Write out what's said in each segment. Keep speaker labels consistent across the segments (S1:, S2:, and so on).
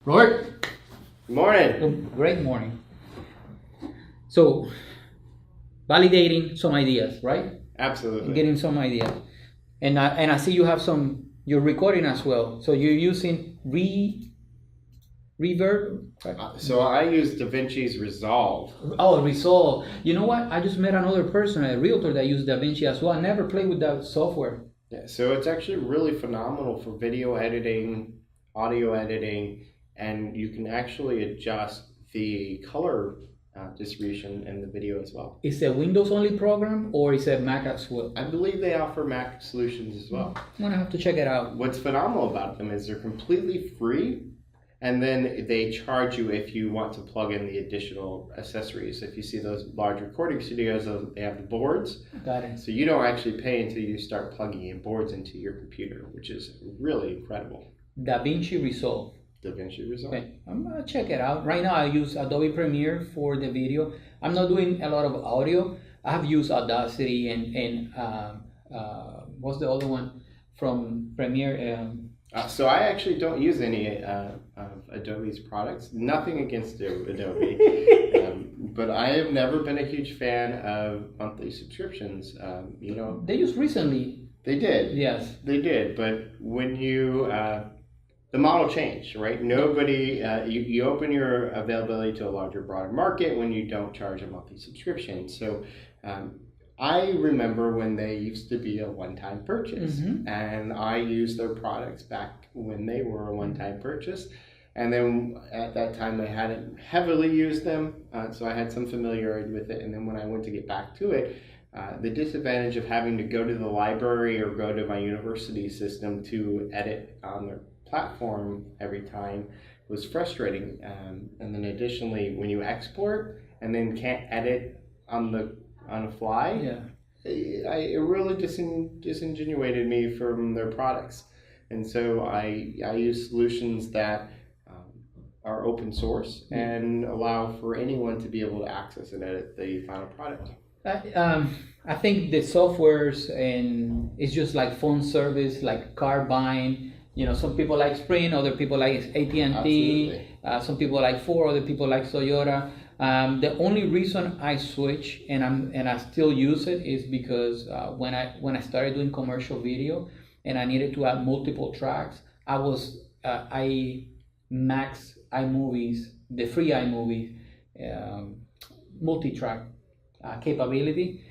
S1: Robert,
S2: Morning.
S1: great morning. So, validating some ideas, right?
S2: Absolutely.
S1: Getting some ideas. And I see you have you're recording as well. So you're using reverb, right?
S2: So I use DaVinci's Resolve.
S1: Oh, Resolve. You know what? I just met another person, a realtor that used DaVinci as well. I never played with that software.
S2: Yeah, so it's actually really phenomenal for video editing, audio editing, and you can actually adjust the color distribution in the video as well.
S1: Is it a Windows only program or is it Mac as well?
S2: I believe they offer Mac solutions as well.
S1: I'm gonna have to check it out.
S2: What's phenomenal about them is they're completely free, and then they charge you if you want to plug in the additional accessories. If you see those large recording studios, they have the boards.
S1: Got it.
S2: So you don't actually pay until you start plugging in boards into your computer, which is really incredible.
S1: DaVinci Resolve.
S2: DaVinci Resolve.
S1: Okay, I'm gonna check it out. Right now I use Adobe Premiere for the video. I'm not doing a lot of audio. I have used Audacity and what's the other one from Premiere?
S2: So I actually don't use any of Adobe's products. Nothing against Adobe, but I have never been a huge fan of monthly subscriptions.
S1: They just recently.
S2: They did.
S1: Yes.
S2: They did, but when you the model changed, right? Nobody, you open your availability to a larger, broader market when you don't charge a monthly subscription. So I remember when they used to be a one-time purchase, and I used their products back when they were a one-time purchase. And then at that time, I hadn't heavily used them, so I had some familiarity with it. And then when I went to get back to it, the disadvantage of having to go to the library or go to my university system to edit on their platform every time was frustrating. And then additionally, when you export and then can't edit on the fly, it really disingenuated me from their products. And so I use solutions that are open source and allow for anyone to be able to access and edit the final product.
S1: I think the softwares and it's just like phone service, like car buying. You know, some people like Sprint, other people like AT&T, some people like Ford, other people like Toyota. The only reason I switch and I still use it is because when I started doing commercial video and I needed to add multiple tracks, I maxed iMovies, the free iMovie multi-track capability.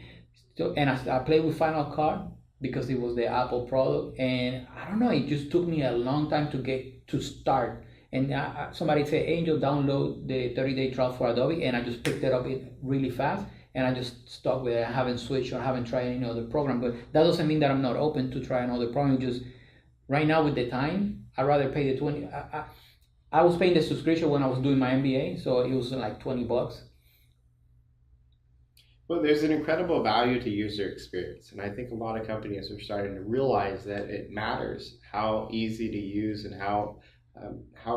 S1: So, and I played with Final Cut because it was the Apple product, and I don't know, it just took me a long time to start. And somebody said, Angel, download the 30-day trial for Adobe, and I just picked it up really fast, and I just stuck with it. I haven't switched or haven't tried any other program, but that doesn't mean that I'm not open to try another program. Just right now with the time, I'd rather pay the 20. I was paying the subscription when I was doing my MBA, so it was like $20.
S2: Well, there's an incredible value to user experience, and I think a lot of companies are starting to realize that it matters how easy to use and how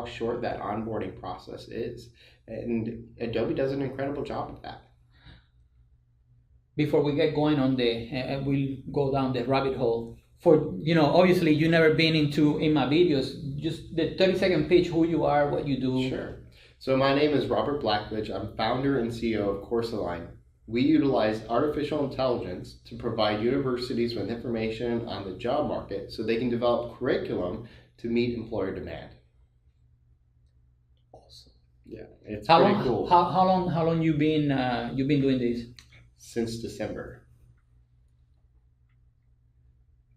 S2: short that onboarding process is, and Adobe does an incredible job of that.
S1: Before we get going on we'll go down the rabbit hole. For obviously you've never been in my videos. Just the 30-second pitch: who you are, what you do.
S2: Sure. So my name is Robert Blackledge. I'm founder and CEO of CourseAlign. We utilize artificial intelligence to provide universities with information on the job market so they can develop curriculum to meet employer demand.
S1: Awesome.
S2: Yeah, it's pretty cool.
S1: How long you been doing this?
S2: Since December.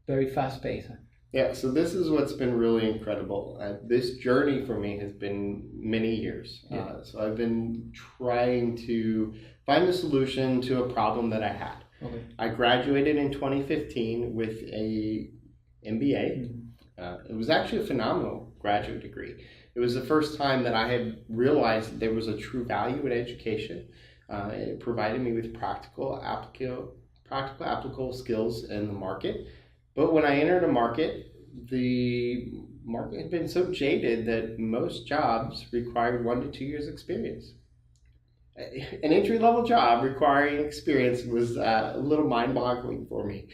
S1: Very fast paced.
S2: Yeah, so this is what's been really incredible. This journey for me has been many years. So I've been trying to find a solution to a problem that I had.
S1: Okay.
S2: I graduated in 2015 with a MBA. It was actually a phenomenal graduate degree. It was the first time that I had realized that there was a true value in education. It provided me with practical applicable skills in the market. But when I entered a market, the market had been so jaded that most jobs required 1 to 2 years experience. An entry-level job requiring experience was a little mind-boggling for me.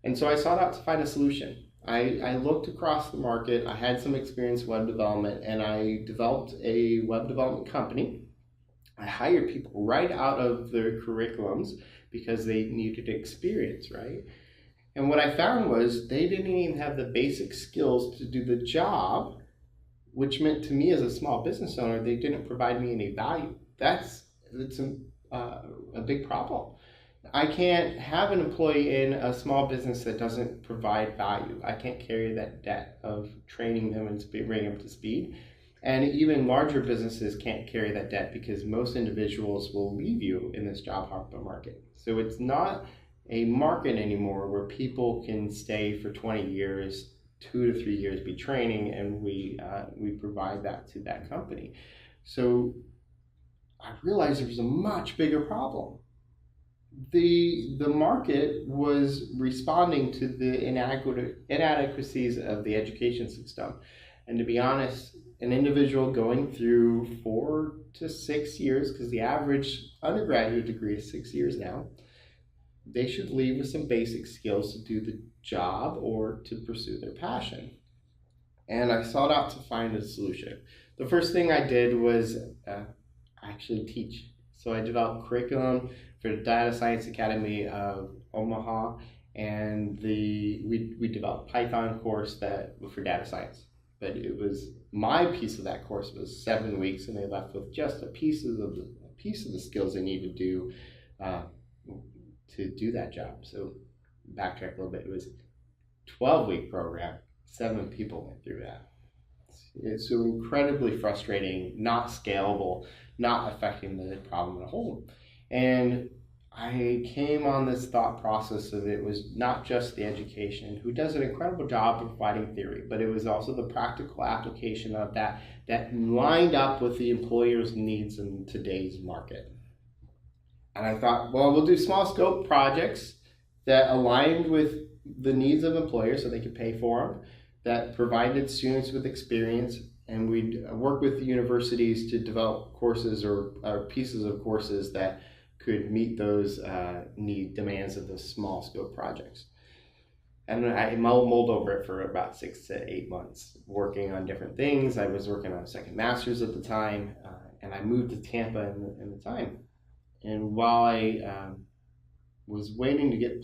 S2: And so I sought out to find a solution. I looked across the market. I had some experience in web development, and I developed a web development company. I hired people right out of their curriculums because they needed experience, right? And what I found was they didn't even have the basic skills to do the job, which meant to me as a small business owner, they didn't provide me any value. That's a big problem. I can't have an employee in a small business that doesn't provide value. I can't carry that debt of training them and bringing them to speed. And even larger businesses can't carry that debt because most individuals will leave you in this job market. So it's not a market anymore where people can stay for 20 years, 2 to 3 years, be training, and we provide that to that company. So I realized there was a much bigger problem. The market was responding to the inadequacies of the education system. And to be honest, an individual going through 4 to 6 years, because the average undergraduate degree is 6 years now, they should leave with some basic skills to do the job or to pursue their passion. And I sought out to find a solution. The first thing I did was actually teach. So I developed curriculum for the Data Science Academy of Omaha, and we developed Python course that for data science. But it was my piece of that course was 7 weeks, and they left with just a piece of the skills they need to do that job. So backtrack a little bit. It was 12-week program. 7 people went through that. It's so incredibly frustrating, not scalable, not affecting the problem at home. And I came on this thought process of it was not just the education, who does an incredible job of providing theory, but it was also the practical application of that lined up with the employer's needs in today's market. And I thought, well, we'll do small scope projects that aligned with the needs of employers so they could pay for them, that provided students with experience, and we'd work with the universities to develop courses or pieces of courses that could meet those demands of the small scope projects. And I mulled over it for about 6 to 8 months, working on different things. I was working on a second master's at the time, and I moved to Tampa in the time. And while I was waiting to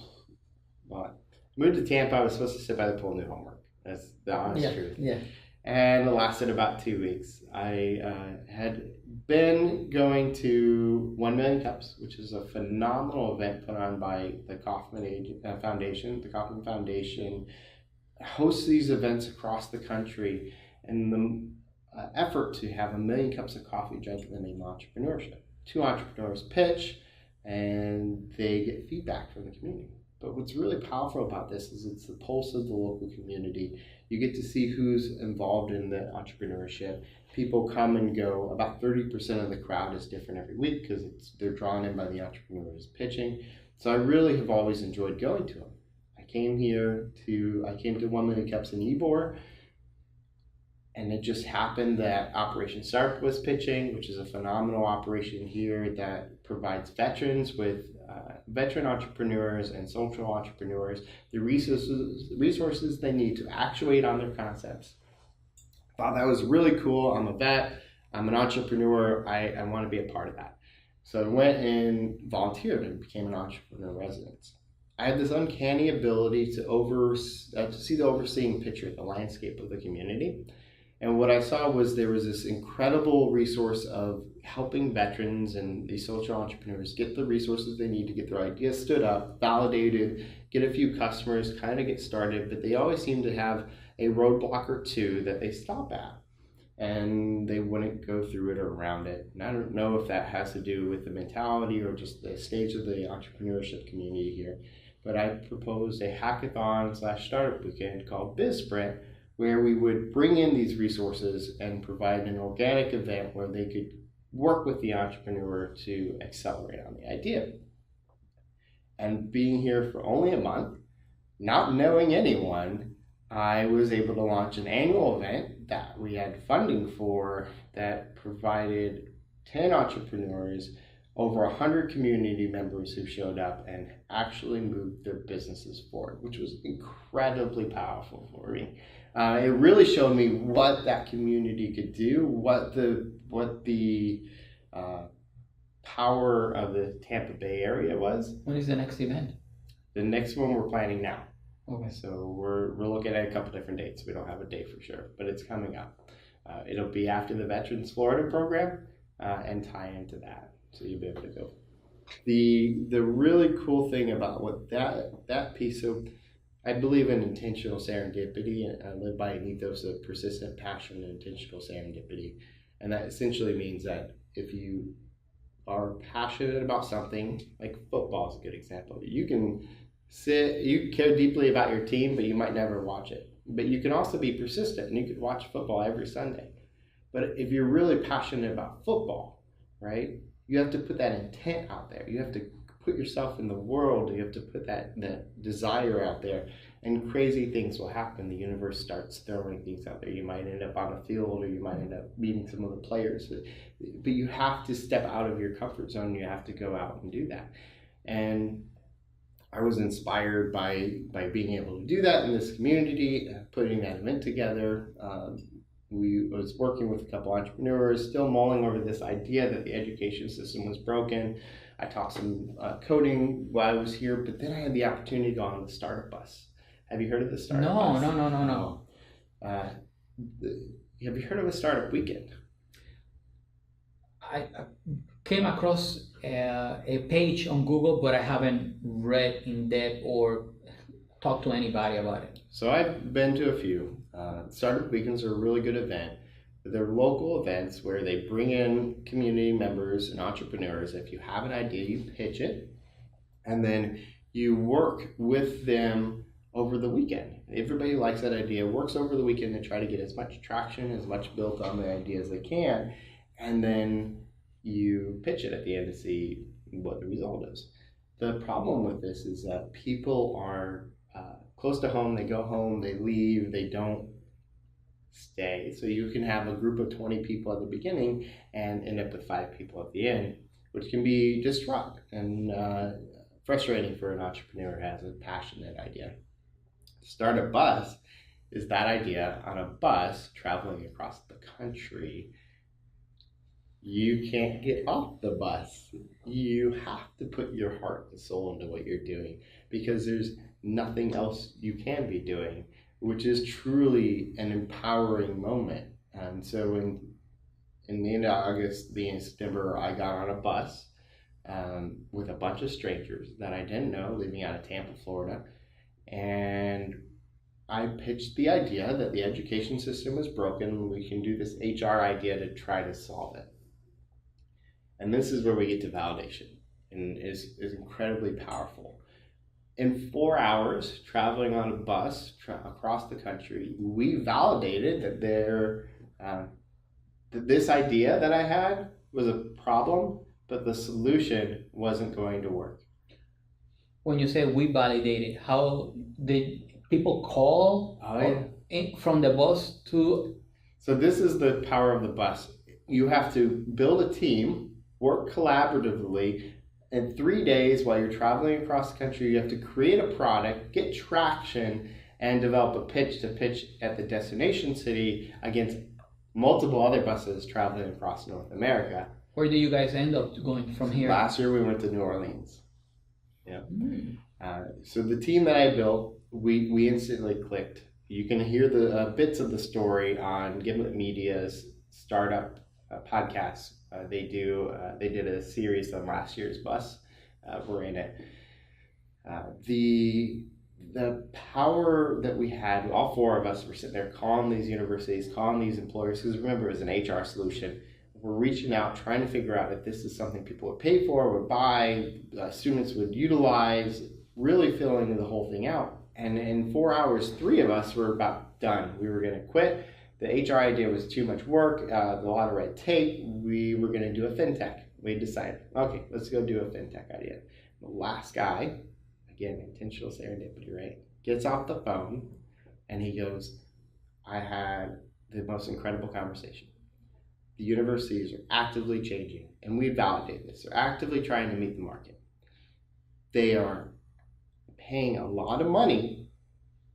S2: moved to Tampa, I was supposed to sit by the pool and do homework. That's the honest truth.
S1: Yeah.
S2: And it lasted about 2 weeks. I had been going to 1 Million Cups, which is a phenomenal event put on by the Kauffman Foundation. The Kauffman Foundation hosts these events across the country, and the effort to have 1 million cups of coffee drank in the name of entrepreneurship. 2 entrepreneurs pitch, and they get feedback from the community. But what's really powerful about this is it's the pulse of the local community. You get to see who's involved in the entrepreneurship. People come and go. About 30% of the crowd is different every week because they're drawn in by the entrepreneurs pitching. So I really have always enjoyed going to them. I came to 1 Million Cups in Ybor, and it just happened that Operation SARP was pitching, which is a phenomenal operation here that provides veterans with veteran entrepreneurs and social entrepreneurs the resources they need to actuate on their concepts. Thought that was really cool. I'm a vet. I'm an entrepreneur. I want to be a part of that. So I went and volunteered and became an entrepreneur resident. I had this uncanny ability to see the overseeing picture, the landscape of the community. And what I saw was there was this incredible resource of helping veterans and these social entrepreneurs get the resources they need to get their ideas stood up, validated, get a few customers, kind of get started, but they always seem to have a roadblock or two that they stop at, and they wouldn't go through it or around it. And I don't know if that has to do with the mentality or just the stage of the entrepreneurship community here, but I proposed a hackathon/startup weekend called BizSprint, where we would bring in these resources and provide an organic event where they could work with the entrepreneur to accelerate on the idea. And being here for only a month, not knowing anyone, I was able to launch an annual event that we had funding for that provided 10 entrepreneurs over 100 community members who showed up and actually moved their businesses forward, which was incredibly powerful for me. It really showed me what that community could do, what the power of the Tampa Bay area was.
S1: When is the next event?
S2: The next one we're planning now.
S1: Okay.
S2: So we're looking at a couple different dates. We don't have a date for sure, but it's coming up. It'll be after the Veterans Florida program and tie into that. So you'll be able to go. The really cool thing about what that piece of, I believe in intentional serendipity, and I live by an ethos of persistent passion and intentional serendipity. And that essentially means that if you are passionate about something, like football is a good example, you care deeply about your team, but you might never watch it. But you can also be persistent, and you could watch football every Sunday. But if you're really passionate about football, right, you have to put that intent out there. You have to put yourself in the world. You have to put that desire out there, and crazy things will happen. The universe starts throwing things out there. You might end up on a field, or you might end up meeting some of the players. But you have to step out of your comfort zone. You have to go out and do that. And I was inspired by being able to do that in this community, putting that event together. We was working with a couple entrepreneurs, still mulling over this idea that the education system was broken. I taught some coding while I was here, but then I had the opportunity to go on the startup bus. Have you heard of the startup bus?
S1: No.
S2: Have you heard of a startup weekend?
S1: I came across a page on Google, but I haven't read in depth or talked to anybody about it.
S2: So I've been to a few. Startup weekends are a really good event. They're local events where they bring in community members and entrepreneurs. If you have an idea, you pitch it, and then you work with them over the weekend. Everybody who likes that idea works over the weekend to try to get as much traction, as much built on the idea as they can, and then you pitch it at the end to see what the result is. The problem with this is that people are close to home, they go home, they leave, they don't stay. So you can have a group of 20 people at the beginning and end up with 5 people at the end, which can be disruptive and frustrating for an entrepreneur who has a passionate idea. Start a bus is that idea on a bus traveling across the country. You can't get off the bus. You have to put your heart and soul into what you're doing, because there's nothing else you can be doing, which is truly an empowering moment. And so in the end of August, the end of September, I got on a bus with a bunch of strangers that I didn't know, leaving out of Tampa, Florida. And I pitched the idea that the education system is broken. We can do this HR idea to try to solve it. And this is where we get to validation, and is incredibly powerful. In 4 hours, traveling on a bus across the country, we validated that that this idea that I had was a problem, but the solution wasn't going to work.
S1: When you say we validated, how did people call from the bus to?
S2: So this is the power of the bus. You have to build a team, work collaboratively. In 3 days, while you're traveling across the country, you have to create a product, get traction, and develop a pitch to pitch at the destination city against multiple other buses traveling across North America.
S1: Where do you guys end up going from here?
S2: Last year we went to New Orleans. Yeah. So the team that I built, we instantly clicked. You can hear the bits of the story on Gimlet Media's startup podcast. They did a series on last year's bus. We're in it. The power that we had, all 4 of us were sitting there calling these universities, calling these employers, because remember, it was an HR solution. We're reaching out, trying to figure out if this is something people would pay for, would buy, students would utilize, really filling the whole thing out. And in 4 hours, 3 of us were about done. We were going to quit. The HR idea was too much work, a lot of red tape. We were going to do a fintech. We decided, okay, let's go do a fintech idea. The last guy, again, intentional serendipity, right, gets off the phone and he goes, I had the most incredible conversation. the universities are actively changing, and we validate this. They're actively trying to meet the market. They are paying a lot of money,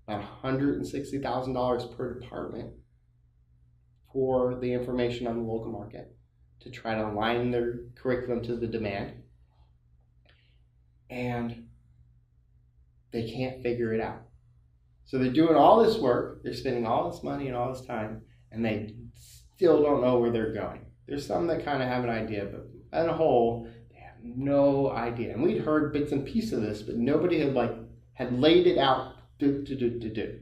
S2: about $160,000 per department, for the information on the local market to try to align their curriculum to the demand. And they can't figure it out. So they're doing all this work, they're spending all this money and all this time, and they still don't know where they're going. There's some that kind of have an idea, but as a whole, they have no idea. And we'd heard bits and pieces of this, but nobody had laid it out to do.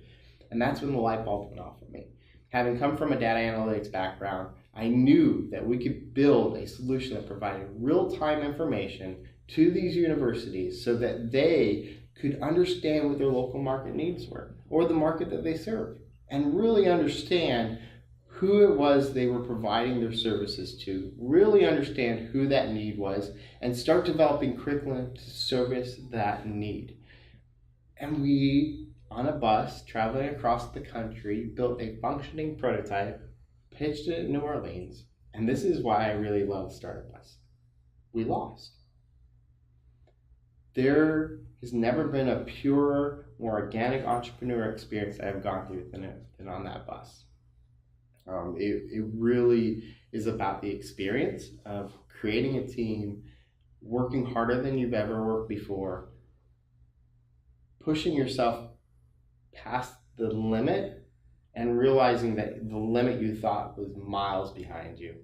S2: And that's when the light bulb went off for me. Having come from a data analytics background, I knew that we could build a solution that provided real-time information to these universities so that they could understand what their local market needs were, or the market that they serve, and really understand who it was they were providing their services to, really understand who that need was, and start developing curriculum to service that need. And we, on a bus, traveling across the country, built a functioning prototype, pitched it in New Orleans, and this is why I really love Startup Bus. We lost. There has never been a pure, more organic entrepreneur experience I have gone through than on that bus. It really is about the experience of creating a team, working harder than you've ever worked before, pushing yourself past the limit and realizing that the limit you thought was miles behind you.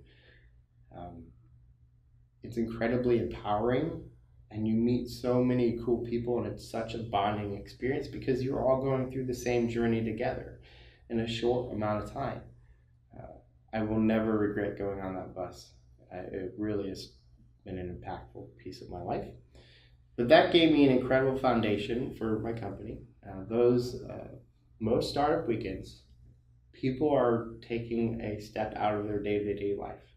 S2: It's incredibly empowering, and you meet so many cool people, and it's such a bonding experience because you're all going through the same journey together in a short amount of time. I will never regret going on that bus. It really has been an impactful piece of my life. But that gave me an incredible foundation for my company. Most startup weekends, people are taking a step out of their day-to-day life,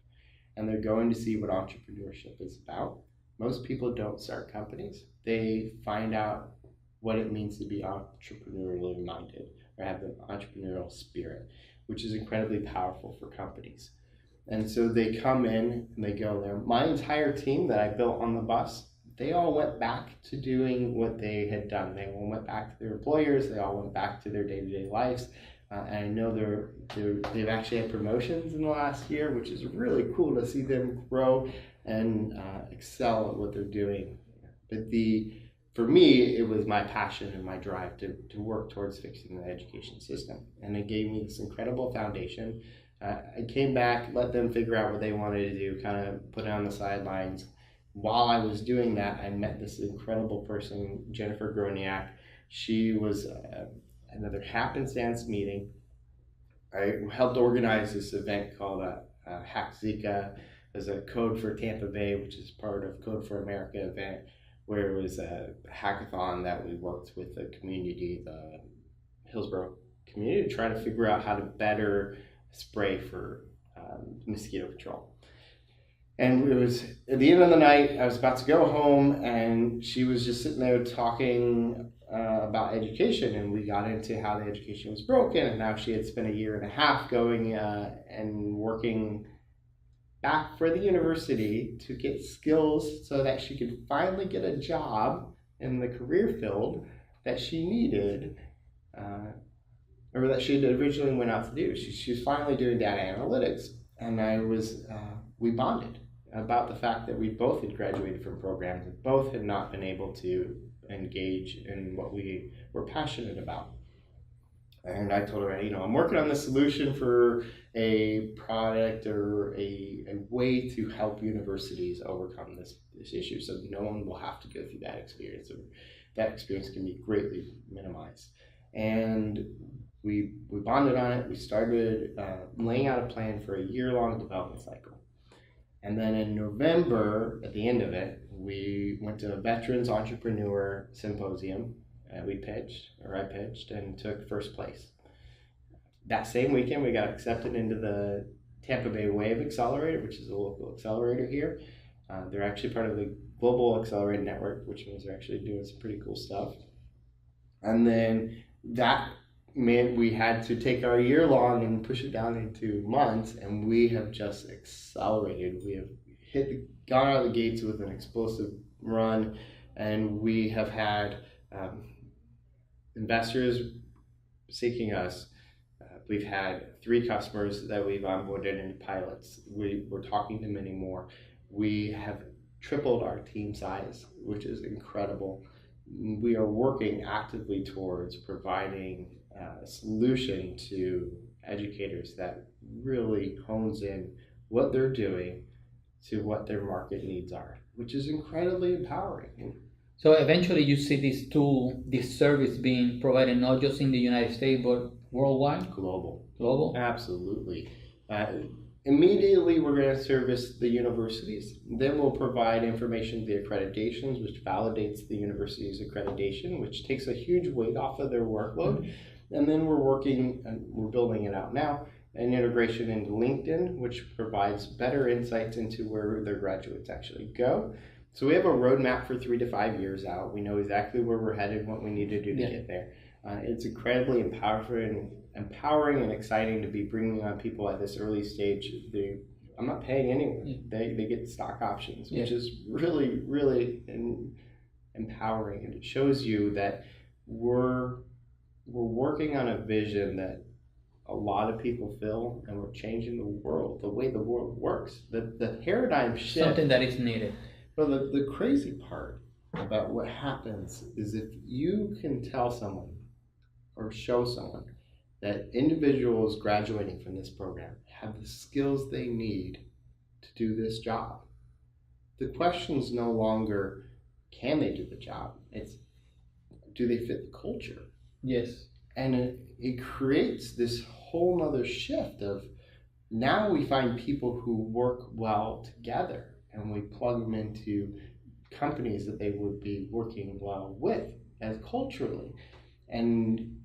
S2: and they're going to see what entrepreneurship is about. Most people don't start companies. They find out what it means to be entrepreneurially minded or have the entrepreneurial spirit, which is incredibly powerful for companies. And so they come in and they go there. My entire team that I built on the bus, they all went back to doing what they had done. They all went back to their employers. They all went back to their day-to-day lives. And I know they've actually had promotions in the last year, which is really cool to see them grow and excel at what they're doing. But for me, it was my passion and my drive to work towards fixing the education system. And it gave me this incredible foundation. I came back, let them figure out what they wanted to do, kind of put it on the sidelines. While I was doing that, I met this incredible person, Jennifer Groniak. She was another happenstance meeting. I helped organize this event called Hack Zika as a Code for Tampa Bay, which is part of Code for America event, where it was a hackathon that we worked with the community, the Hillsborough community, to try to figure out how to better spray for mosquito control. And it was at the end of the night, I was about to go home, and she was just sitting there talking about education, and we got into how the education was broken, and how she had spent a year and a half going and working back for the university to get skills so that she could finally get a job in the career field that she needed, or that she had originally went out to do. She was finally doing data analytics, and we bonded about the fact that we both had graduated from programs and both had not been able to engage in what we were passionate about. And I told her, I'm working on this solution for a product or a way to help universities overcome this issue so no one will have to go through that experience, or that experience can be greatly minimized. And we bonded on it. We started laying out a plan for a year-long development cycle. And then in November, at the end of it, we went to a Veterans Entrepreneur Symposium. I pitched and took first place. That same weekend, we got accepted into the Tampa Bay Wave Accelerator, which is a local accelerator here. They're actually part of the Global Accelerator Network, which means they're actually doing some pretty cool stuff. And then that we had to take our year long and push it down into months, and we have just accelerated. We have gone out of the gates with an explosive run, and we have had investors seeking us. We've had 3 customers that we've onboarded into pilots. We're talking to many more. We have tripled our team size, which is incredible. We are working actively towards providing a solution to educators that really hones in what they're doing to what their market needs are, which is incredibly empowering.
S1: So eventually you see this tool, this service being provided not just in the United States, but worldwide? Global?
S2: Absolutely. Immediately we're going to service the universities. Then we'll provide information to the accreditations, which validates the university's accreditation, which takes a huge weight off of their workload. And then we're building it out now, an integration into LinkedIn, which provides better insights into where their graduates actually go. So we have a roadmap for 3 to 5 years out. We know exactly where we're headed, what we need to do to get there. It's incredibly empowering and exciting to be bringing on people at this early stage. I'm not paying anyone. They get stock options, which is really, really empowering. And it shows you that we're working on a vision that a lot of people feel, and we're changing the world, the way the world works. The paradigm shift.
S1: Something that is needed.
S2: But the crazy part about what happens is if you can tell someone or show someone that individuals graduating from this program have the skills they need to do this job, the question's no longer can they do the job, it's do they fit the culture?
S1: Yes.
S2: And it creates this whole nother shift of now we find people who work well together, and we plug them into companies that they would be working well with as culturally. And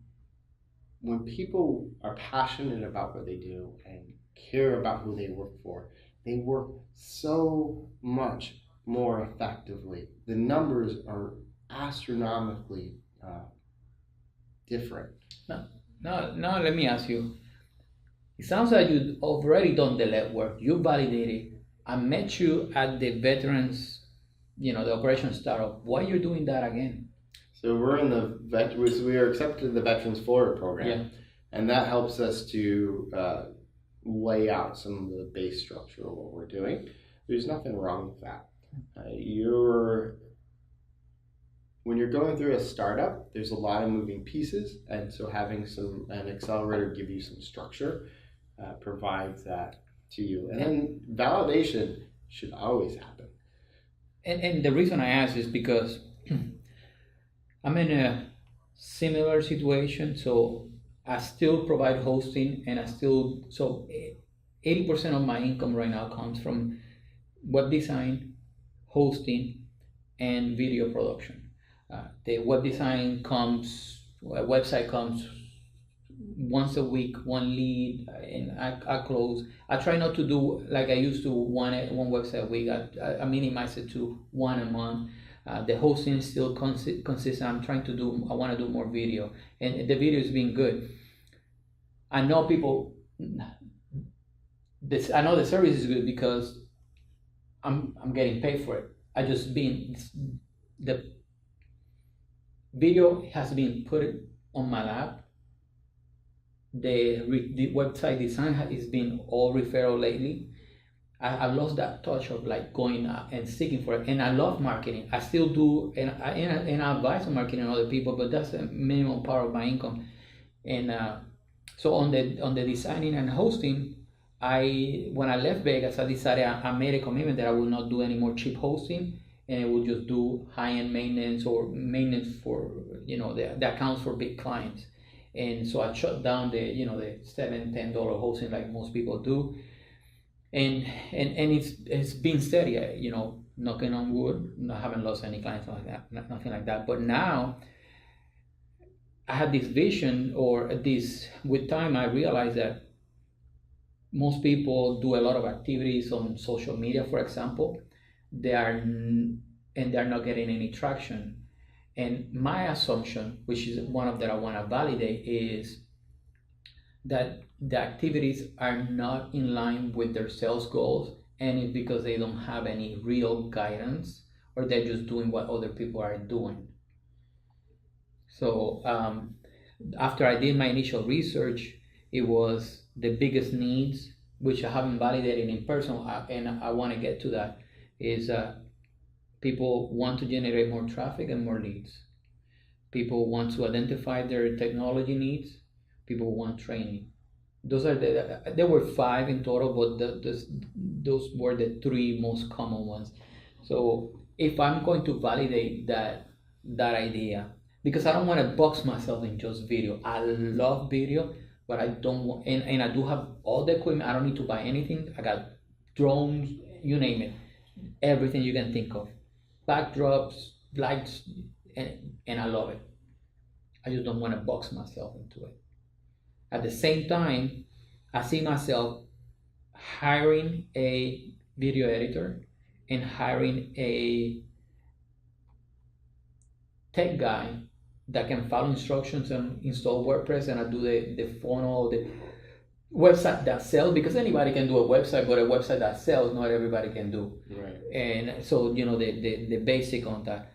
S2: when people are passionate about what they do and care about who they work for, they work so much more effectively. The numbers are astronomically different.
S1: Now let me ask you. It sounds like you've already done the legwork. You validated. I met you at the veterans, the operation startup. Why are you doing that again?
S2: So we're in we are accepted in the Veterans Florida program, and that helps us to lay out some of the base structure of what we're doing. There's nothing wrong with that. When you're going through a startup, there's a lot of moving pieces, and so having an accelerator give you some structure provides that to you. And then validation should always happen.
S1: And the reason I ask is because I'm in a similar situation. So I still provide hosting, and 80% of my income right now comes from web design, hosting, and video production. The web design website comes once a week, one lead, and I close. I try not to do like I used to one website a week. I minimize it to one a month. The hosting is still consistent. I want to do more video, and the video is being good. I know I know the service is good because I'm getting paid for it. The video has been put on my lap. The website design has been all referral lately. I lost that touch of like going and seeking for it, and I love marketing. I still do, and I advise on marketing on other people, but that's a minimum part of my income. And so on the designing and hosting, when I left Vegas, I decided I made a commitment that I will not do any more cheap hosting, and I will just do high-end maintenance or maintenance for the accounts for big clients. And so I shut down the $7-10 hosting like most people do, and it's been steady. Knocking on wood, I haven't lost any clients like that, nothing like that. But now I had this vision, with time I realized that most people do a lot of activities on social media, for example. They're not getting any traction. And my assumption, which is one of that I want to validate, is that the activities are not in line with their sales goals, and it's because they don't have any real guidance, or they're just doing what other people are doing. So after I did my initial research, it was the biggest needs, which I haven't validated in person, and I want to get to that, is people want to generate more traffic and more leads. People want to identify their technology needs. People want training. There were five in total, but those were the three most common ones. So if I'm going to validate that idea, because I don't want to box myself in just video. I love video, but I don't want, and I do have all the equipment. I don't need to buy anything. I got drones, you name it, everything you can think of, backdrops, lights, and I love it. I just don't want to box myself into it. At the same time, I see myself hiring a video editor and hiring a tech guy that can follow instructions and install WordPress, and I do the funnel, the website that sells, because anybody can do a website, but a website that sells, not everybody can do.
S2: Right.
S1: And so, the basic on that.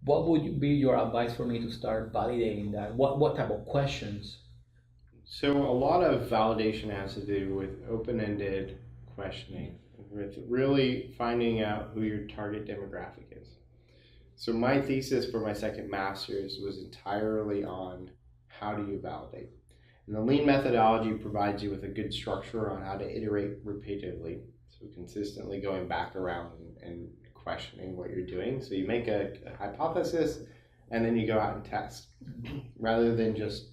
S1: What would be your advice for me to start validating that? What type of questions?
S2: So a lot of validation has to do with open-ended questioning, with really finding out who your target demographic is. So my thesis for my second master's was entirely on how do you validate. And the lean methodology provides you with a good structure on how to iterate repeatedly, so consistently going back around and questioning what you're doing. So you make a hypothesis and then you go out and test, rather than just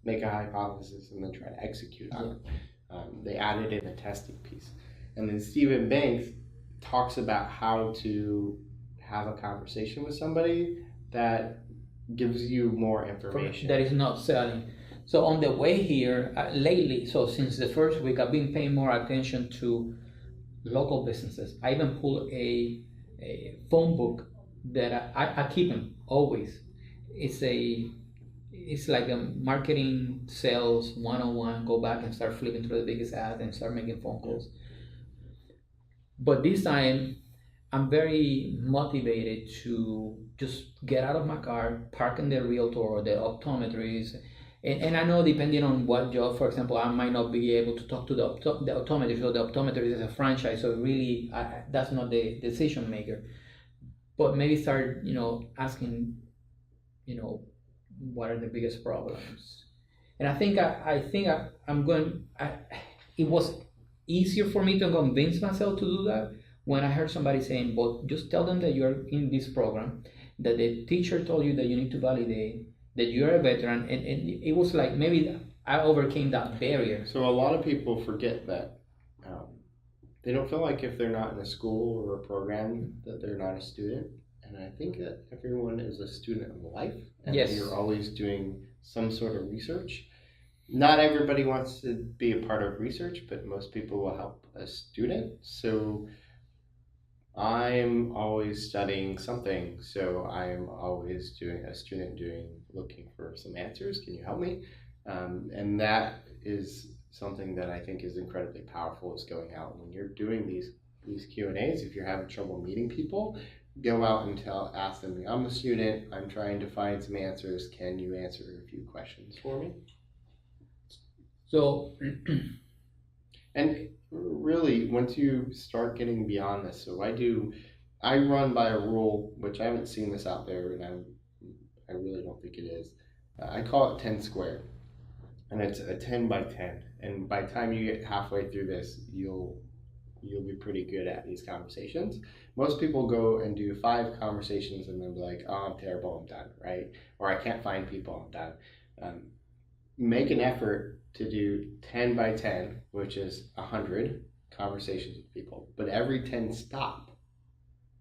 S2: make a hypothesis and then try to execute on it. They added in a testing piece. And then Stephen Banks talks about how to have a conversation with somebody that gives you more information.
S1: That is not selling. So on the way here, lately, so since the first week, I've been paying more attention to local businesses. I even pulled a phone book that I keep them always. It's like a marketing sales 101. Go back and start flipping through the biggest ads and start making phone calls. But this time, I'm very motivated to just get out of my car, park in the realtor or the optometrist. And I know, depending on what job, for example, I might not be able to talk to the optometrist, so the optometrist is a franchise, so really that's not the decision maker. But maybe start, asking, what are the biggest problems? And I think it was easier for me to convince myself to do that when I heard somebody saying, but just tell them that you're in this program, that the teacher told you that you need to validate, that you're a veteran, and it was like maybe I overcame that barrier.
S2: So a lot of people forget that they don't feel like if they're not in a school or a program that they're not a student. And I think that everyone is a student of life, and
S1: Yes.
S2: you're always doing some sort of research. Not everybody wants to be a part of research, but most people will help a student. So I'm always studying something. So I'm always doing a student looking for some answers. Can you help me? And that is something that I think is incredibly powerful, is going out when you're doing these Q&As. If you're having trouble meeting people, go out and ask them, I'm a student, I'm trying to find some answers. Can you answer a few questions for me?
S1: So,
S2: and really, once you start getting beyond this, so I run by a rule, which I haven't seen this out there, and I really don't think it is. I call it 10 squared, and it's a 10 by 10. And by the time you get halfway through this, you'll be pretty good at these conversations. Most people go and do 5 conversations and then be like, oh, I'm terrible, I'm done, right? Or I can't find people, I'm done. Make an effort to do 10 by 10, which is 100 conversations with people, but every 10 stop.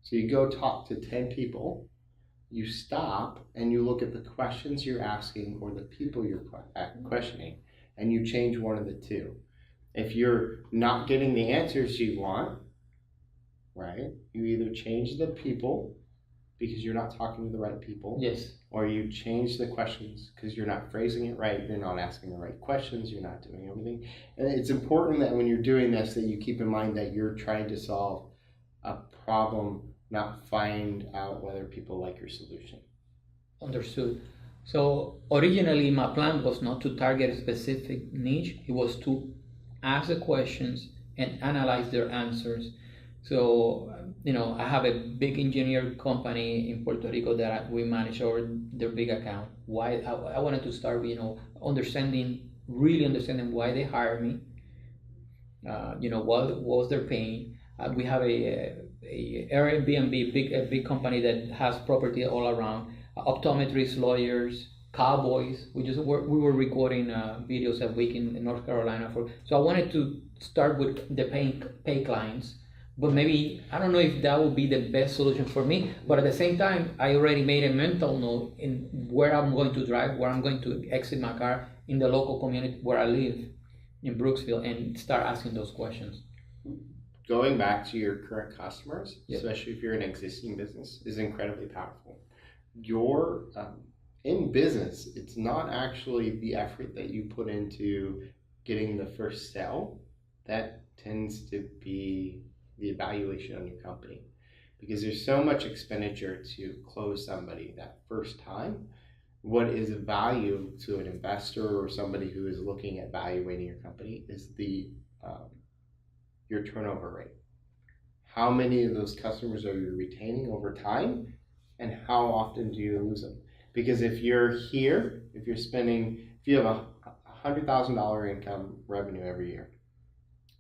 S2: So you go talk to 10 people, you stop, and you look at the questions you're asking or the people you're questioning, and you change one of the two. If you're not getting the answers you want, right, you either change the people because you're not talking to the right people.
S1: Yes.
S2: Or you change the questions because you're not phrasing it right, you're not asking the right questions, you're not doing everything. And it's important that when you're doing this, that you keep in mind that you're trying to solve a problem, not find out whether people like your solution.
S1: Understood. So originally my plan was not to target a specific niche, it was to ask the questions and analyze their answers. So, I have a big engineer company in Puerto Rico that we manage over their big account. Why I wanted to start, really understanding why they hired me. What was their pain. We have a Airbnb, a big company that has property all around. Optometrists, lawyers, cowboys. We were recording videos a week in North Carolina so I wanted to start with the pay clients, but maybe I don't know if that would be the best solution for me. But at the same time, I already made a mental note in where I'm going to drive, where I'm going to exit my car in the local community where I live in Brooksville, and start asking those questions.
S2: Going back to your current customers, especially if you're an existing business, is incredibly powerful. Your in business, it's not actually the effort that you put into getting the first sale that tends to be the evaluation on your company, because there's so much expenditure to close somebody that first time. What is of value to an investor or somebody who is looking at evaluating your company is your turnover rate. How many of those customers are you retaining over time, and how often do you lose them? Because if you have a $100,000 income revenue every year,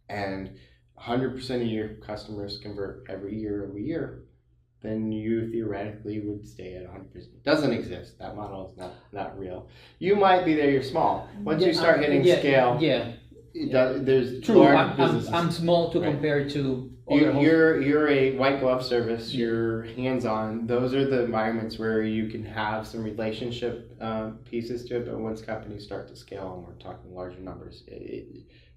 S2: and 100% of your customers convert every year, then you theoretically would stay at 100%. It doesn't exist. That model is not real. You might be there, you're small. Once you start hitting scale, there's
S1: true.
S2: large businesses.
S1: I'm small to compare to
S2: you're a white glove service, you're hands-on. Those are the environments where you can have some relationship pieces to it, but once companies start to scale and we're talking larger numbers,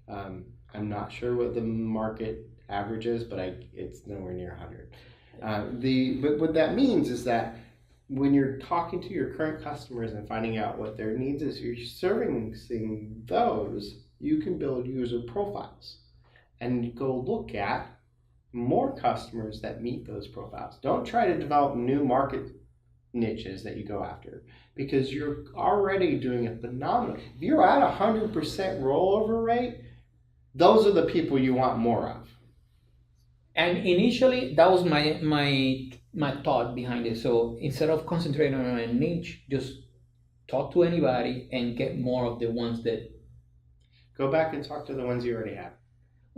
S2: I'm not sure what the market average is, but it's nowhere near 100. But what that means is that when you're talking to your current customers and finding out what their needs is, you're servicing those, you can build user profiles and go look at more customers that meet those profiles. Don't try to develop new market niches that you go after, because you're already doing a phenomenal. If you're at 100% rollover rate, those are the people you want more of.
S1: And initially, that was my thought behind it. So instead of concentrating on a niche, just talk to anybody and get more of the ones that.
S2: Go back and talk to the ones you already have.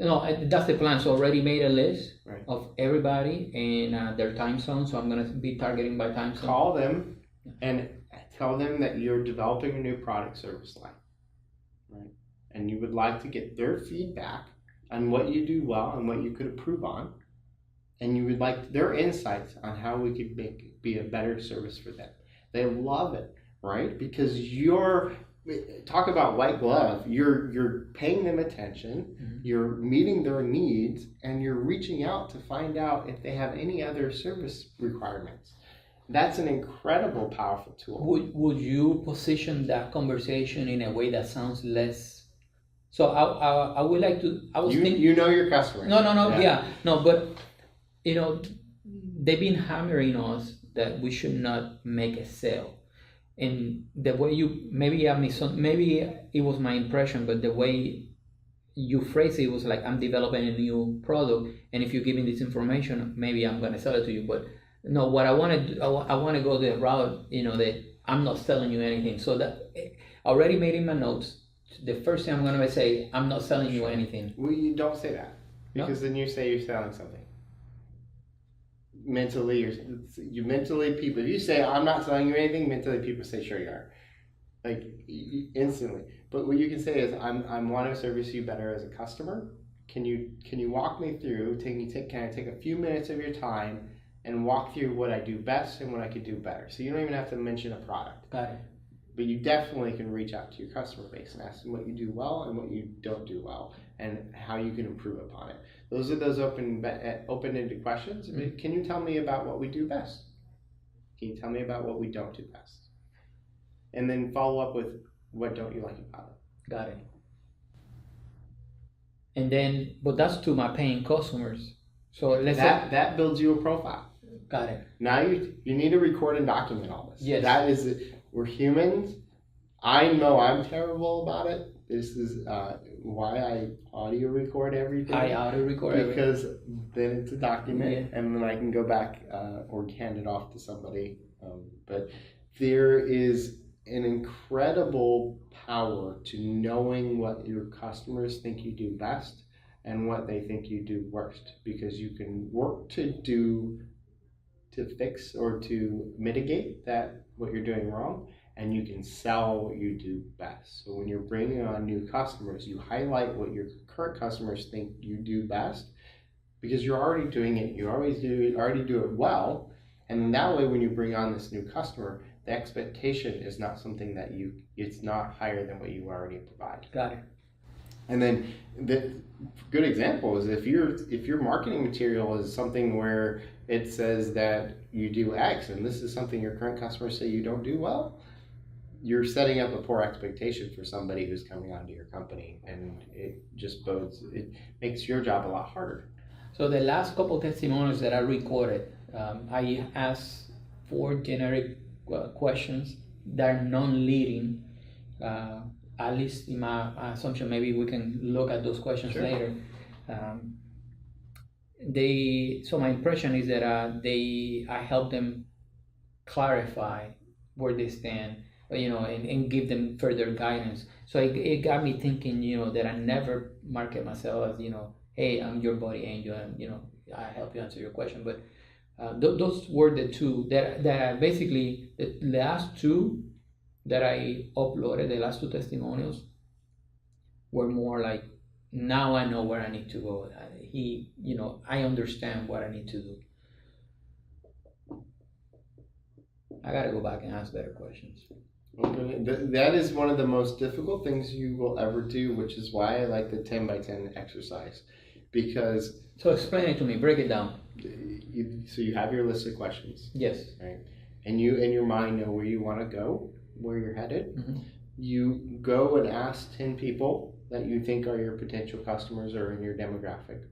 S1: No, that's the plan. So already made a list of everybody and their time zone. So I'm going to be targeting by time zone.
S2: Call them and tell them that you're developing a new product service line, right? And you would like to get their feedback on what you do well and what you could improve on. And you would like their insights on how we could be a better service for them. They love it, right? Because talk about white glove, you're paying them attention, you're meeting their needs, and you're reaching out to find out if they have any other service requirements. That's an incredible, powerful tool.
S1: Would you position that conversation in a way that sounds less? So I would like to. I was thinking.
S2: You know your customers.
S1: No, but they've been hammering us that we should not make a sale. And the way maybe it was my impression, but the way you phrase it was like, I'm developing a new product, and if you give me this information, maybe I'm gonna sell it to you. But no, what I want to do, I want to go the route, that I'm not selling you anything. So that I already made in my notes. The first thing I'm gonna say, I'm not selling you anything.
S2: Well, you don't say that, because then you say you're selling something. Mentally, people. If you say I'm not selling you anything, mentally people say sure you are, like instantly. But what you can say is I'm want to service you better as a customer. Can you walk me through? Can I take a few minutes of your time and walk through what I do best and what I could do better? So you don't even have to mention a product.
S1: Got it.
S2: But you definitely can reach out to your customer base and ask them what you do well and what you don't do well, and how you can improve upon it. Those are those open-ended questions. Mm-hmm. Can you tell me about what we do best? Can you tell me about what we don't do best? And then follow up with what don't you like about it?
S1: Got it. And then, but that's to my paying customers. So let's say,
S2: That builds you a profile.
S1: got it.
S2: Now you need to record and document all this.
S1: Yes.
S2: That is it. We're humans. I know I'm terrible about it. This is why I audio record everything.
S1: I auto record everything.
S2: Because then it's a document, and then I can go back or hand it off to somebody. But there is an incredible power to knowing what your customers think you do best and what they think you do worst, because you can work to fix or to mitigate that what you're doing wrong, and you can sell what you do best. So when you're bringing on new customers, you highlight what your current customers think you do best, because you're already doing it. You already do it well, and that way when you bring on this new customer, the expectation is not something that it's not higher than what you already provide.
S1: Got it.
S2: And then the good example is if your marketing material is something where it says that you do X and this is something your current customers say you don't do well, you're setting up a poor expectation for somebody who's coming onto your company, and it makes your job a lot harder.
S1: So the last couple testimonials that I recorded, I asked 4 generic questions that are non-leading. At least in my assumption, maybe we can look at those questions
S2: Sure.
S1: later. So my impression is that I help them clarify where they stand, and give them further guidance. So it got me thinking, that I never market myself as, hey, I'm your buddy Angel, and I help you answer your question. But those were the two that basically the last two that I uploaded, the last 2 testimonials, were more like, now I know where I need to go. I understand what I need to do. I gotta go back and ask better questions.
S2: Okay. That is one of the most difficult things you will ever do, which is why I like the 10 by 10 exercise, because.
S1: So explain it to me, break it down.
S2: So you have your list of questions.
S1: Yes.
S2: Right. And you in your mind know where you want to go, where you're headed.
S1: Mm-hmm.
S2: You go and ask 10 people that you think are your potential customers or in your demographic.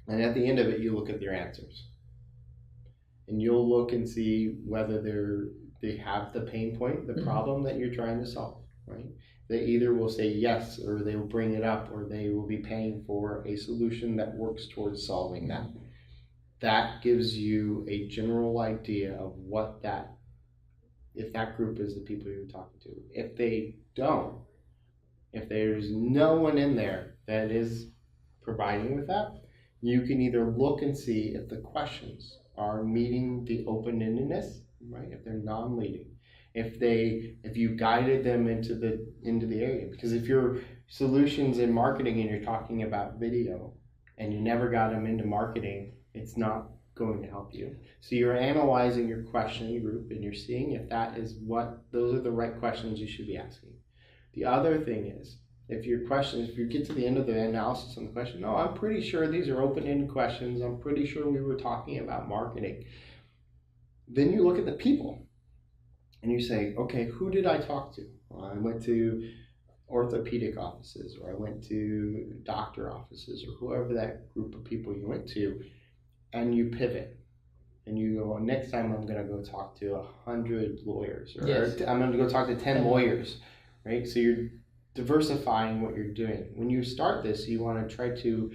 S2: And at the end of it, you look at their answers. And you'll look and see whether they have the pain point, the problem that you're trying to solve, right? They either will say yes, or they will bring it up, or they will be paying for a solution that works towards solving that. That gives you a general idea of if that group is the people you're talking to. If they don't, if there's no one in there that is providing with that, you can either look and see if the questions are meeting the open-endedness, right? If they're non-leading, if you guided them into the area, because if your solutions in marketing and you're talking about video and you never got them into marketing, it's not going to help you. So you're analyzing your question group and you're seeing if those are the right questions you should be asking. The other thing is, if you get to the end of the analysis on the question, no, I'm pretty sure these are open-ended questions, I'm pretty sure we were talking about marketing. Then you look at the people and you say, okay, who did I talk to? Well, I went to orthopedic offices, or I went to doctor offices, or whoever that group of people you went to, and you pivot. And you go, next time I'm going to go talk to 100 lawyers, or
S1: yes.
S2: I'm going to go talk to 10 lawyers, right? So you're diversifying what you're doing. When you start this, you want to try to,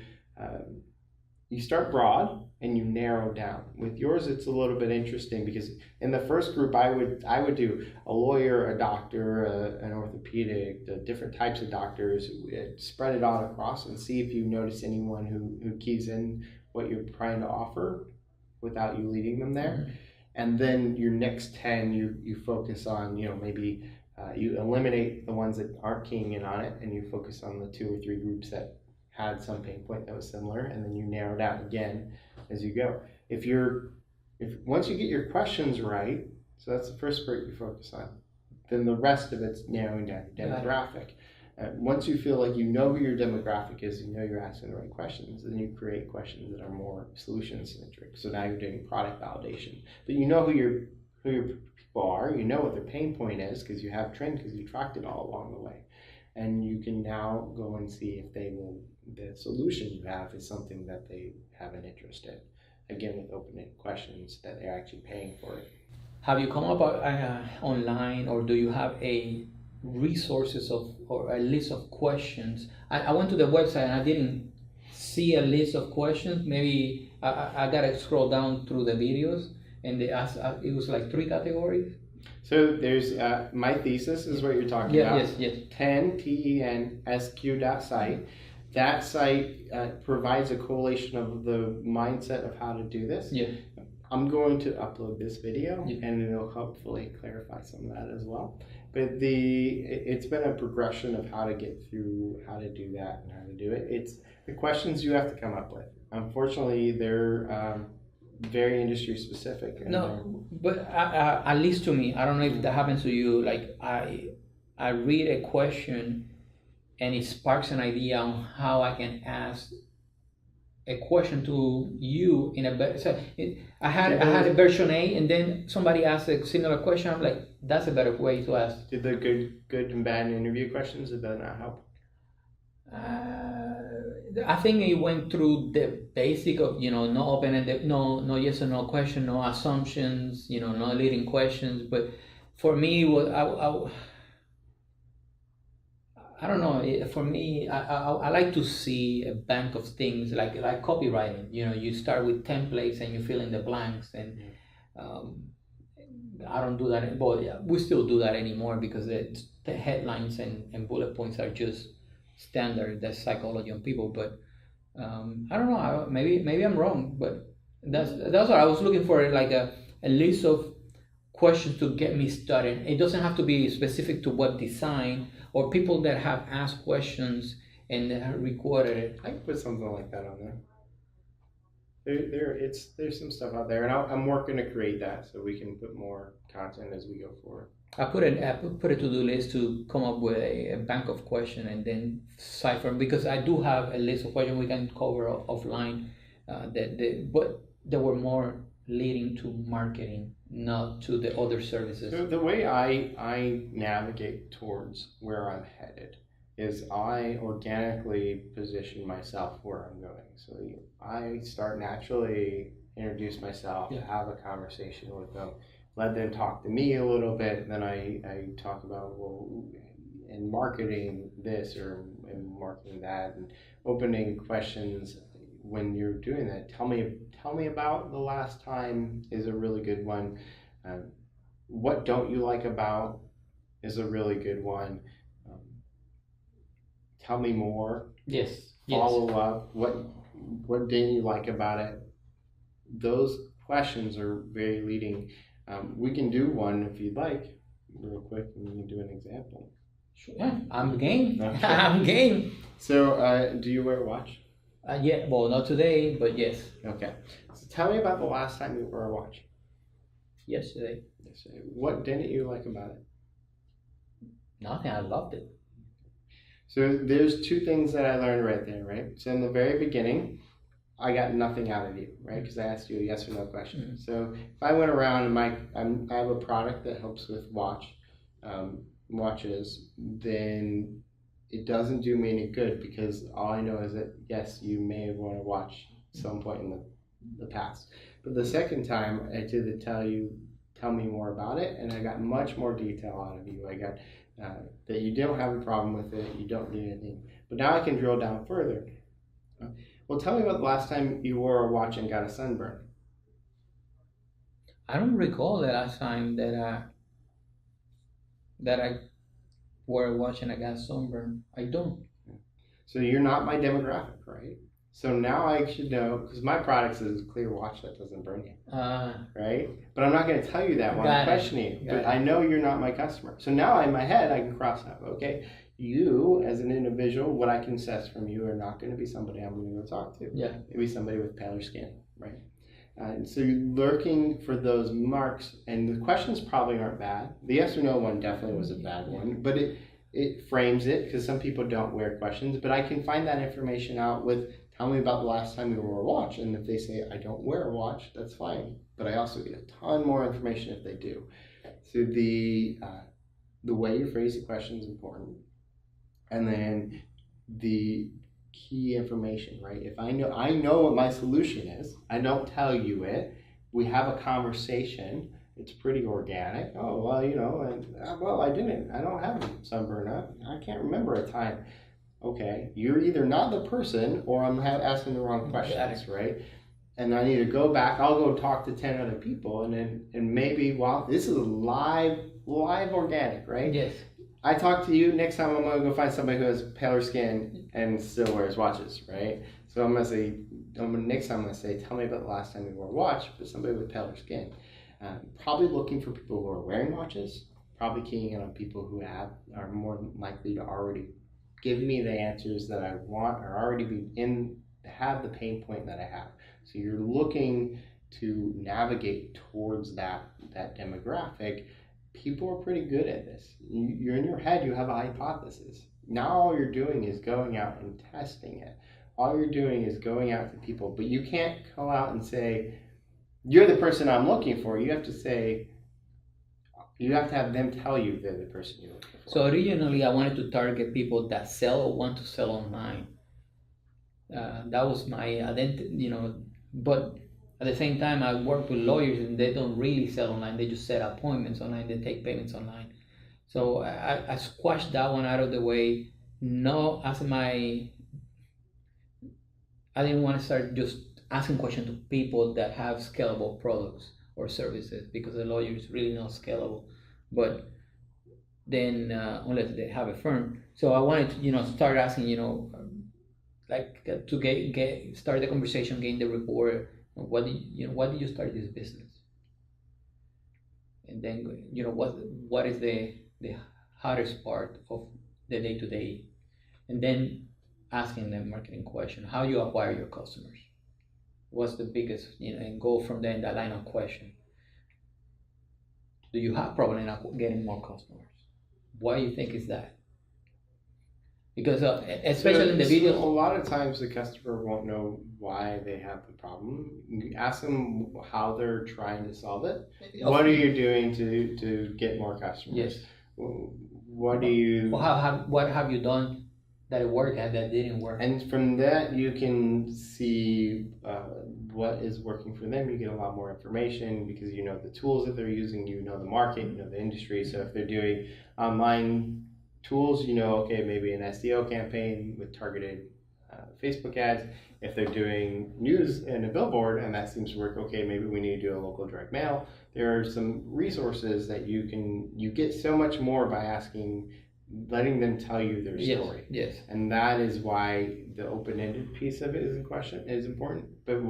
S2: you start broad and you narrow down. With yours, it's a little bit interesting because in the first group, I would do a lawyer, a doctor, an orthopedic, the different types of doctors, spread it all across and see if you notice anyone who keys in what you're trying to offer without you leading them there. Mm-hmm. And then your next 10, you focus on, maybe you eliminate the ones that aren't keying in on it, and you focus on the 2 or 3 groups that had some pain point that was similar, and then you narrow down again as you go. If once you get your questions right, so that's the first part you focus on, then the rest of it's narrowing down your demographic. Once you feel like you know who your demographic is, you know you're asking the right questions, then you create questions that are more solution centric. So now you're doing product validation, but you know who who your people are, you know what their pain point is because you have trained, because you tracked it all along the way. And you can now go and see if the solution you have is something that they have an interest in. Again, with open-ended questions that they're actually paying for it.
S1: Have you come up online, or do you have a resources or a list of questions? I went to the website and I didn't see a list of questions. Maybe I gotta scroll down through the videos, and they asked, it was like 3 categories.
S2: So there's my thesis is what you're talking about.
S1: Yes.
S2: 10TENSQ.site. That site provides a collation of the mindset of how to do this.
S1: Yeah.
S2: I'm going to upload this video, and it'll hopefully clarify some of that as well. But it's been a progression of how to get through, how to do that, and how to do it. It's the questions you have to come up with. Unfortunately, they're very industry specific.
S1: No, but at least to me, I don't know if that happens to you. Like I read a question, and it sparks an idea on how I can ask a question to you in a better. So I had a version A, and then somebody asked a similar question. I'm like, that's a better way to ask.
S2: Did the good and bad interview questions, did that not help?
S1: I think it went through the basic of, no open-ended, no yes or no question, no assumptions, no leading questions. But for me, I don't know. For me, I like to see a bank of things like copywriting. You start with templates and you fill in the blanks, and I don't do that. But yeah, we still do that anymore because the headlines and bullet points are just standard. That's psychology on people. But I don't know. Maybe I'm wrong, but that's what I was looking for. Like a list of questions to get me started. It doesn't have to be specific to web design, or people that have asked questions and recorded it.
S2: I can put something like that on there. There's some stuff out there, and I'm working to create that so we can put more content as we go forward.
S1: I put a to-do list to come up with a bank of questions and then cipher, because I do have a list of questions we can cover offline. But they were more leading to marketing, not to the other services.
S2: So the way I navigate towards where I'm headed is I organically position myself where I'm going. So I start naturally introduce myself, have a conversation with them, let them talk to me a little bit, then I talk about, in marketing this or in marketing that, and opening questions. When you're doing that, tell me about the last time is a really good one. What don't you like about is a really good one. Tell me more.
S1: Yes.
S2: Follow up. What didn't you like about it? Those questions are very leading. We can do one if you'd like, real quick, and we can do an example.
S1: Sure. Yeah, I'm game.
S2: Okay.
S1: I'm game.
S2: So, do you wear a watch?
S1: Yeah, well, not today, but yes.
S2: Okay. So tell me about the last time you wore a watch.
S1: Yesterday.
S2: What didn't you like about it?
S1: Nothing. I loved it.
S2: So there's 2 things that I learned right there, right? So in the very beginning, I got nothing out of you, right? Because I asked you a yes or no question.
S1: Mm-hmm.
S2: So if I went around and I have a product that helps with watches, then it doesn't do me any good, because all I know is that, yes, you may have worn a watch at some point in the past. But the second time, I did tell me more about it, and I got much more detail out of you. I got that you don't have a problem with it, you don't need anything. But now I can drill down further. Well, tell me about the last time you wore a watch and got a sunburn.
S1: I don't recall the last time that I wore a watch and I got sunburn. I don't.
S2: So you're not my demographic, right? So now I should know, because my product is a clear watch that doesn't burn you, right? But I'm not going to tell you that when I'm questioning you. But I know you're not my customer. So now in my head, I can cross out, okay, you as an individual, what I can assess from you are not going to be somebody I'm going to go talk to.
S1: Yeah.
S2: Maybe somebody with paler skin, right? And so you're looking for those marks, and the questions probably aren't bad. The yes or no one definitely was a bad one, but it frames it, because some people don't wear questions, but I can find that information out with tell me about the last time you wore a watch. And if they say, I don't wear a watch, that's fine. But I also get a ton more information if they do. So the way you phrase the question is important. And then the key information, right? If I know what my solution is, I don't tell you it. We have a conversation. It's pretty organic. Oh, well, I don't have sunburn. I can't remember a time. Okay, you're either not the person or I'm asking the wrong questions, right? And I need to go back. I'll go talk to 10 other people, and maybe this is live organic, right?
S1: Yes.
S2: I talk to you, next time I'm going to go find somebody who has paler skin and still wears watches, right? So next time I'm going to say, tell me about the last time you wore a watch, but somebody with paler skin. Probably looking for people who are wearing watches, probably keying in on people who are more likely to already give me the answers that I want or already have the pain point that I have. So you're looking to navigate towards that demographic. People are pretty good at this. You're in your head, you have a hypothesis. Now all you're doing is going out and testing it. All you're doing is going out to people, but you can't go out and say, you're the person I'm looking for. You have to have them tell you they're the person you're looking for.
S1: So originally I wanted to target people that sell or want to sell online. That was my identity, but at the same time, I work with lawyers and they don't really sell online. They just set appointments online. They take payments online. So I squashed that one out of the way. I didn't want to start just asking questions to people that have scalable products or services, because the lawyer is really not scalable. But then, unless they have a firm. So I wanted to, start asking, to start the conversation, gain the rapport. Why did you start this business? And then, what is the hardest part of the day-to-day? And then asking them marketing question, how you acquire your customers? What's the biggest, and go from there in that line of question. Do you have problem in getting more customers? Why do you think is that? Because especially in the video,
S2: a lot of times the customer won't know why they have the problem. You ask them how they're trying to solve it. What are you doing to get more customers?
S1: Yes.
S2: What
S1: have you done that it worked and that didn't work?
S2: And from that you can see what is working for them. You get a lot more information because you know the tools that they're using, you know the market, you know the industry. So if they're doing online tools, okay, maybe an SEO campaign with targeted Facebook ads. If they're doing news and a billboard and that seems to work, okay, maybe we need to do a local direct mail. There are some resources that you get so much more by letting them tell you their story.
S1: Yes.
S2: And that is why the open-ended piece of it is important. But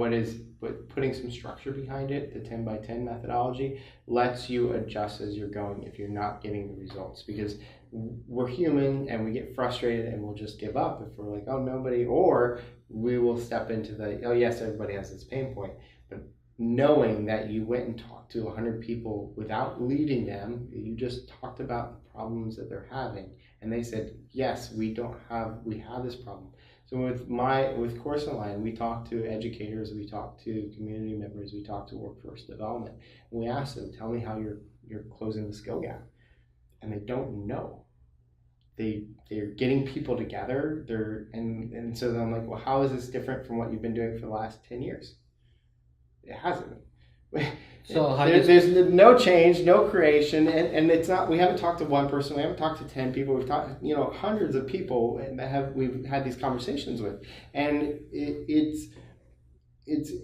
S2: putting some structure behind it, the 10 by 10 methodology, lets you adjust as you're going if you're not getting the results. Because we're human and we get frustrated and we'll just give up if we're like, oh, nobody, or we will step into oh yes, everybody has this pain point. But knowing that you went and talked to 100 people without leading them, you just talked about the problems that they're having, and they said, yes, we have this problem. So with Course Online, we talk to educators, we talk to community members, we talk to workforce development, and we ask them, tell me how you're closing the skill gap. And they don't know. They're getting people together. And so then I'm like, well, how is this different from what you've been doing for the last 10 years? It hasn't been. So there's no change, no creation, and it's not. We haven't talked to one person. We haven't talked to 10 people. We've talked, hundreds of people that we've had these conversations with, and it's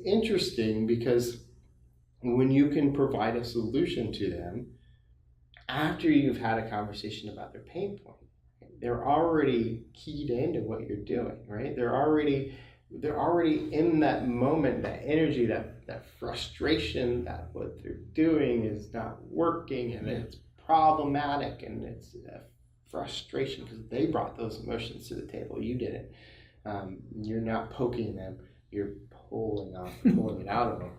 S2: interesting because when you can provide a solution to them after you've had a conversation about their pain point, they're already keyed into what you're doing, right? They're already in that moment, that energy, that frustration that what they're doing is not working and it's problematic and it's frustration because they brought those emotions to the table. You didn't. You're not poking them. You're pulling it out of them.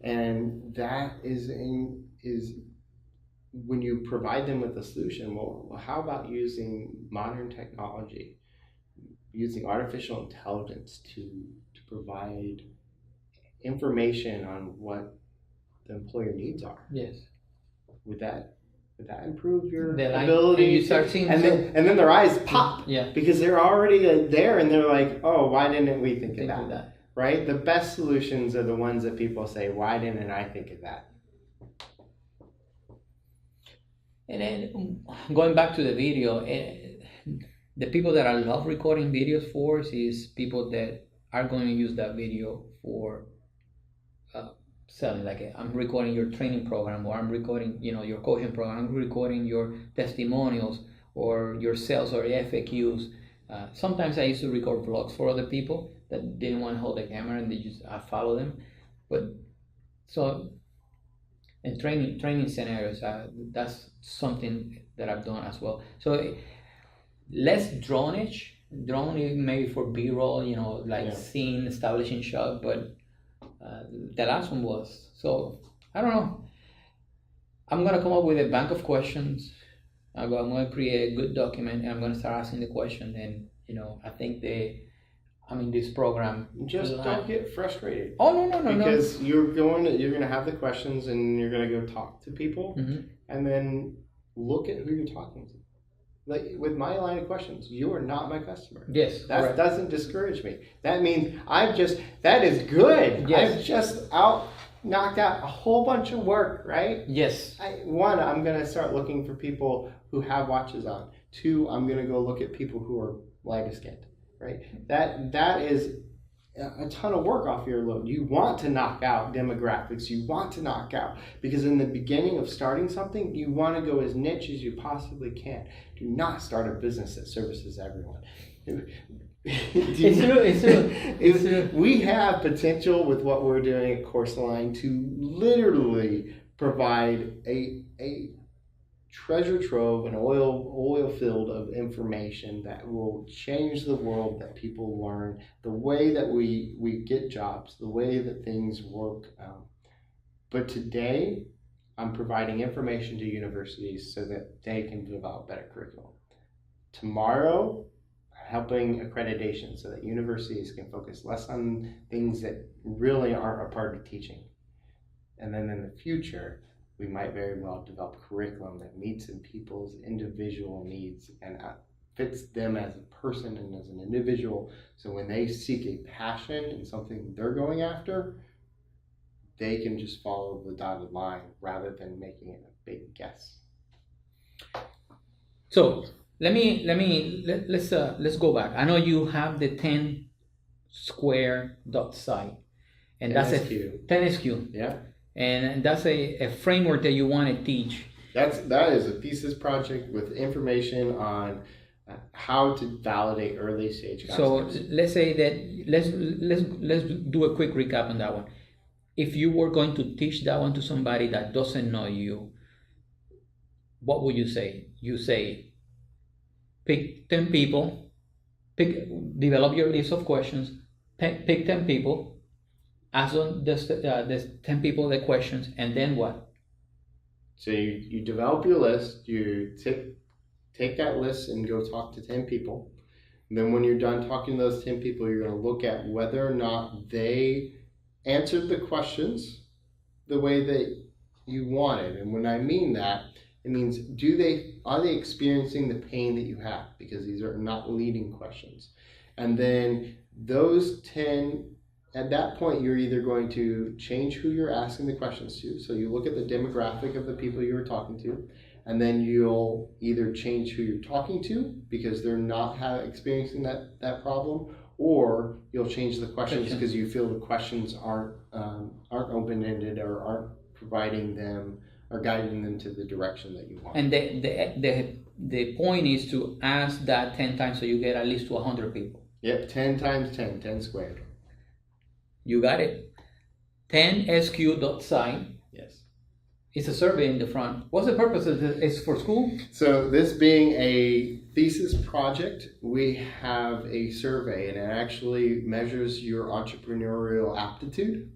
S2: And that is when you provide them with a solution. Well, how about using modern technology, using artificial intelligence to provide information on what the employer needs are.
S1: Yes.
S2: Would that improve your
S1: The line,
S2: ability?
S1: and you start seeing
S2: and then their eyes pop.
S1: Yeah.
S2: Because they're already there, and they're like, oh, why didn't we think of
S1: of
S2: that? Right? The best solutions are the ones that people say, why didn't I think of that?
S1: And then going back to the video, the people that I love recording videos for is people that are going to use that video for selling. Like, I'm recording your training program, or I'm recording, your coaching program. I'm recording your testimonials or your sales or FAQs. Sometimes I used to record vlogs for other people that didn't want to hold the camera, and I follow them. But so in training scenarios, that's something that I've done as well. So less droneage, maybe for B-roll, scene establishing shot, but the last one was. So I don't know. I'm gonna come up with a bank of questions. I'm gonna create a good document, and I'm gonna start asking the question. And I think this program.
S2: Just don't get frustrated.
S1: Oh no!
S2: Because you're gonna have the questions, and you're gonna go talk to people, and then look at who you're talking to. Like with my line of questions, you are not my customer.
S1: Yes,
S2: that doesn't discourage me. That means that is good.
S1: Yes.
S2: I've just knocked out a whole bunch of work, right?
S1: Yes.
S2: One, I'm gonna start looking for people who have watches on. Two, I'm gonna go look at people who are lighter skinned, right? That is a ton of work off your load. You want to knock out demographics. You want to knock out, because in the beginning of starting something, you want to go as niche as you possibly can. Do not start a business that services everyone.
S1: It's true.
S2: We have potential with what we're doing at Course Line to literally provide a treasure trove, an oil field of information that will change the world, that people learn, the way that we get jobs, the way that things work. But today, I'm providing information to universities so that they can develop better curriculum. Tomorrow, helping accreditation so that universities can focus less on things that really aren't a part of teaching. And then in the future, we might very well develop curriculum that meets in people's individual needs and fits them as a person and as an individual. So when they seek a passion and something they're going after, they can just follow the dotted line rather than making it a big guess. So
S1: let's go back. I know you have the 10 square dot site, and that's a 10 SQ.
S2: Yeah.
S1: And that's a framework that you want to teach.
S2: That is a thesis project with information on how to validate early stage concepts.
S1: So let's say that let's do a quick recap on that one. If you were going to teach that one to somebody that doesn't know you, what would you say? You say, pick 10 people, develop your list of questions, pick 10 people, ask them there's 10 people the questions, and then what?
S2: So you develop your list, you take that list and go talk to 10 people. And then when you're done talking to those 10 people, you're going to look at whether or not they answered the questions the way that you wanted. And when I mean that, it means are they experiencing the pain that you have? Because these are not leading questions. And then those 10, at that point, you're either going to change who you're asking the questions to. So you look at the demographic of the people you were talking to, and then you'll either change who you're talking to because they're not experiencing that problem, or you'll change the questions because you feel the questions aren't open-ended or aren't providing them or guiding them to the direction that you want.
S1: And the point is to ask that 10 times so you get at least to 100 people.
S2: Yep, 10 times 10, 10 squared.
S1: You got it. 10sq.site.
S2: Yes.
S1: It's a survey in the front. What's the purpose of it? It's for school?
S2: So this being a thesis project, we have a survey, and it actually measures your entrepreneurial aptitude.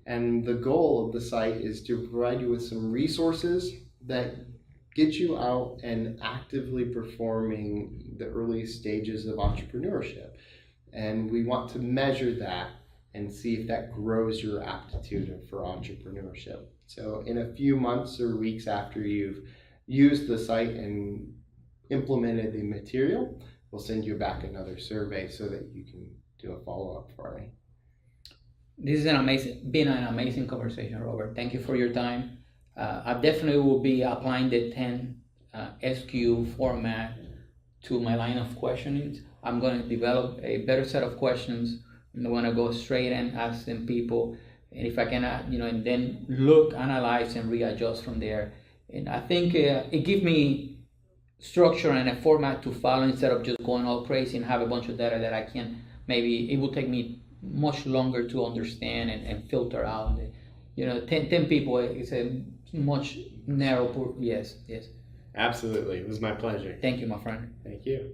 S2: And the goal of the site is to provide you with some resources that get you out and actively performing the early stages of entrepreneurship. And we want to measure that and see if that grows your aptitude for entrepreneurship. So in a few months or weeks after you've used the site and implemented the material, we'll send you back another survey so that you can do a follow-up for me.
S1: This is been an amazing conversation, Robert. Thank you for your time. I definitely will be applying the 10 SQ format to my line of questioning. I'm going to develop a better set of questions. I'm going to go straight and ask them people, and if I can, and then look, analyze, and readjust from there. And I think it gives me structure and a format to follow instead of just going all crazy and have a bunch of data that I can, maybe it will take me much longer to understand and filter out. 10 people is a much narrow, yes.
S2: Absolutely. It was my pleasure.
S1: Thank you, my friend.
S2: Thank you.